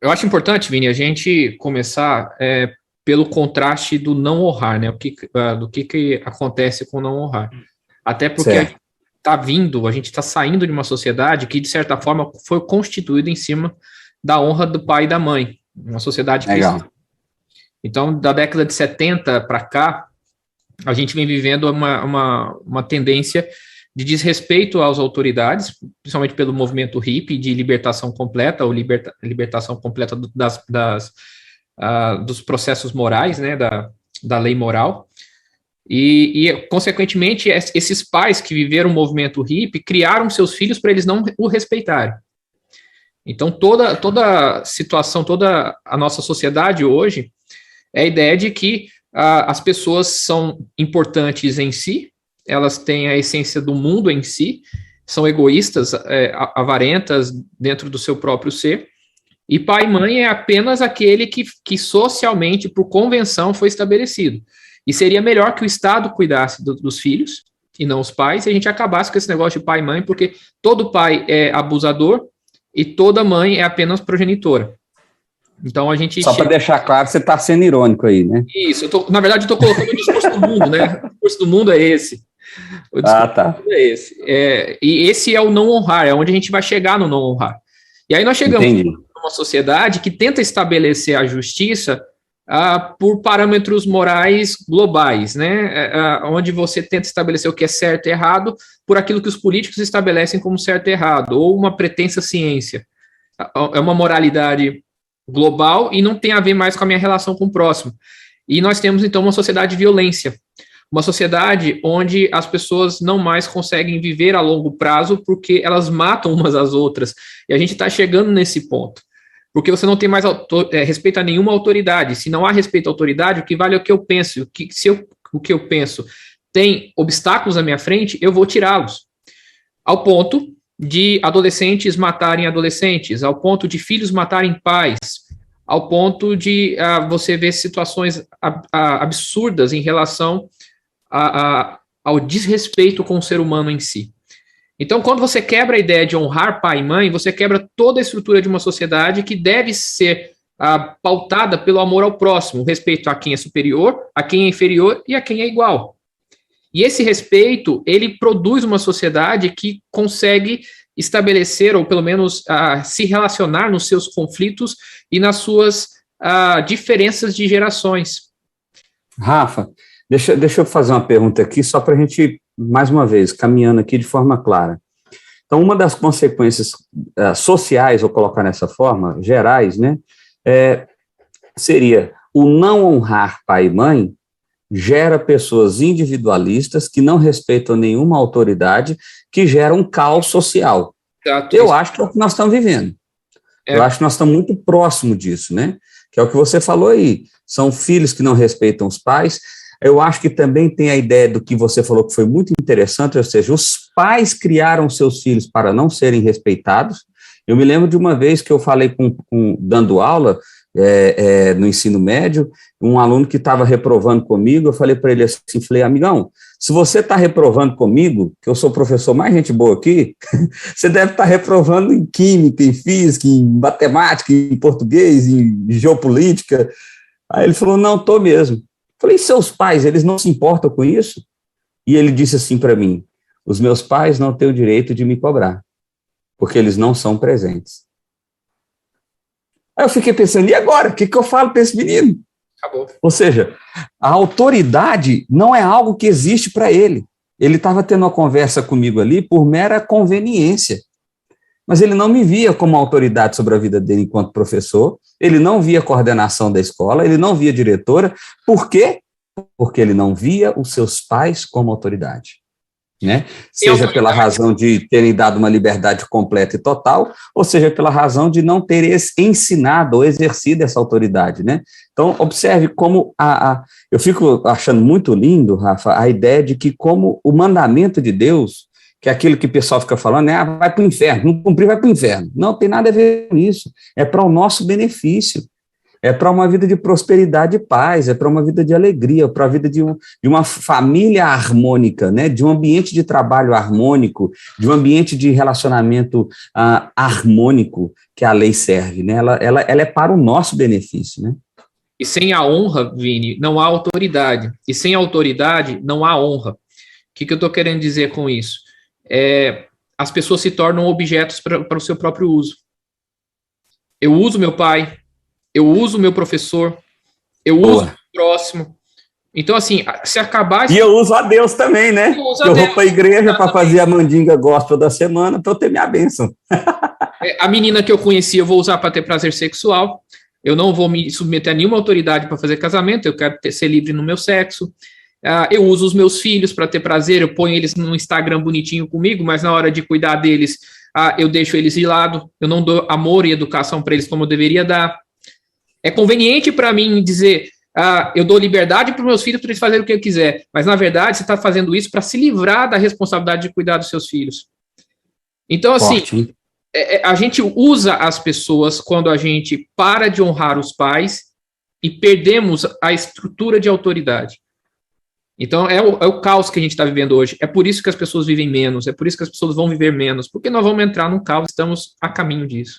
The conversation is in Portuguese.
Eu acho importante, Vini, a gente começar pelo contraste do não honrar, né? Do que acontece com não honrar. Até porque a gente Certo, a gente está saindo de uma sociedade que, de certa forma, foi constituída em cima da honra do pai e da mãe, uma sociedade cristã. legal. Então, da década de 70 para cá, a gente vem vivendo uma tendência de desrespeito às autoridades, principalmente pelo movimento hippie de libertação completa, ou libertação completa dos processos morais, né, da lei moral. Consequentemente, esses pais que viveram o movimento hippie criaram seus filhos para eles não o respeitarem. Então, toda situação, toda a nossa sociedade hoje é a ideia de que as pessoas são importantes em si, elas têm a essência do mundo em si, são egoístas, avarentas dentro do seu próprio ser, e pai e mãe é apenas aquele que socialmente, por convenção, foi estabelecido. E seria melhor que o Estado cuidasse dos filhos, e não os pais, e a gente acabasse com esse negócio de pai e mãe, porque todo pai é abusador e toda mãe é apenas progenitora. Então a gente Só para chega. deixar claro, você está sendo irônico aí, né? Isso, na verdade, eu estou colocando o discurso do mundo, né? O discurso do mundo é esse. O Ah, discurso do tá. mundo é esse. E esse é o não honrar, é onde a gente vai chegar no não honrar. E aí nós chegamos Entendi. numa sociedade que tenta estabelecer a justiça por parâmetros morais globais, né? Onde você tenta estabelecer o que é certo e errado por aquilo que os políticos estabelecem como certo e errado, ou uma pretensa ciência. É uma moralidade global e não tem a ver mais com a minha relação com o próximo. E nós temos, então, uma sociedade de violência, uma sociedade onde as pessoas não mais conseguem viver a longo prazo porque elas matam umas às outras. E a gente está chegando nesse ponto. Porque você não tem mais respeito a nenhuma autoridade. Se não há respeito à autoridade, o que vale é o que eu penso. O que eu penso tem obstáculos à minha frente, eu vou tirá-los. Ao ponto de adolescentes matarem adolescentes, ao ponto de filhos matarem pais, ao ponto de você ver situações absurdas em relação ao desrespeito com o ser humano em si. Então, quando você quebra a ideia de honrar pai e mãe, você quebra toda a estrutura de uma sociedade que deve ser pautada pelo amor ao próximo, respeito a quem é superior, a quem é inferior e a quem é igual. E esse respeito, ele produz uma sociedade que consegue estabelecer, ou pelo menos se relacionar nos seus conflitos e nas suas diferenças de gerações. Rafa, deixa eu fazer uma pergunta aqui, só para a gente, mais uma vez, caminhando aqui de forma clara. Então, uma das consequências sociais, vou colocar nessa forma, gerais, né, seria o não honrar pai e mãe gera pessoas individualistas que não respeitam nenhuma autoridade, que gera um caos social. Exato. Eu acho que é o que nós estamos vivendo. Eu É, acho que nós estamos muito próximo disso, né? Que é o que você falou aí. São filhos que não respeitam os pais. Eu acho que também tem a ideia do que você falou que foi muito interessante, ou seja, os pais criaram seus filhos para não serem respeitados. Eu me lembro de uma vez que eu falei dando aula no ensino médio, um aluno que estava reprovando comigo, eu falei para ele assim, falei, amigão, se você está reprovando comigo, que eu sou o professor mais gente boa aqui, você deve estar reprovando em química, em física, em matemática, em português, em geopolítica. Aí ele falou, não, estou mesmo. Falei, seus pais, eles não se importam com isso? E ele disse assim para mim, os meus pais não têm o direito de me cobrar, porque eles não são presentes. Aí eu fiquei pensando, e agora? O que eu falo para esse menino? acabou. Ou seja, a autoridade não é algo que existe para ele. Ele estava tendo uma conversa comigo ali por mera conveniência, mas ele não me via como autoridade sobre a vida dele enquanto professor, ele não via coordenação da escola, ele não via diretora. Por quê? Porque ele não via os seus pais como autoridade. Né? Seja pela razão de terem dado uma liberdade completa e total, ou seja pela razão de não ter ensinado ou exercido essa autoridade, né? Então, observe como eu fico achando muito lindo, Rafa, a ideia de que como o mandamento de Deus, que é aquilo que o pessoal fica falando, vai para o inferno, não cumprir, vai para o inferno. Não tem nada a ver com isso, é para o nosso benefício. é para uma vida de prosperidade e paz, é para uma vida de alegria, para a vida de uma família harmônica, né? De um ambiente de trabalho harmônico, de um ambiente de relacionamento harmônico que a lei serve, né? Ela é para o nosso benefício, né? E sem a honra, Vini, não há autoridade. E sem autoridade, não há honra. O que eu estou querendo dizer com isso? As pessoas se tornam objetos para o seu próprio uso. Eu uso meu pai, eu uso meu professor, eu uso o próximo. Então, assim, se acabar... E eu uso a Deus também, né? Eu vou para a igreja para fazer a mandinga gospel da semana para eu ter minha bênção. A menina que eu conheci, eu vou usar para ter prazer sexual. Eu não vou me submeter a nenhuma autoridade para fazer casamento, eu quero ser livre no meu sexo. Eu uso os meus filhos para ter prazer, eu ponho eles no Instagram bonitinho comigo, mas na hora de cuidar deles, eu deixo eles de lado, eu não dou amor e educação para eles como eu deveria dar. É conveniente para mim dizer, eu dou liberdade para os meus filhos para eles fazerem o que eu quiser, mas na verdade você está fazendo isso para se livrar da responsabilidade de cuidar dos seus filhos. Então, assim... Forte. A gente usa as pessoas quando a gente para de honrar os pais e perdemos a estrutura de autoridade. Então, é o caos que a gente está vivendo hoje. É por isso que as pessoas vivem menos, é por isso que as pessoas vão viver menos, porque nós vamos entrar num caos, estamos a caminho disso.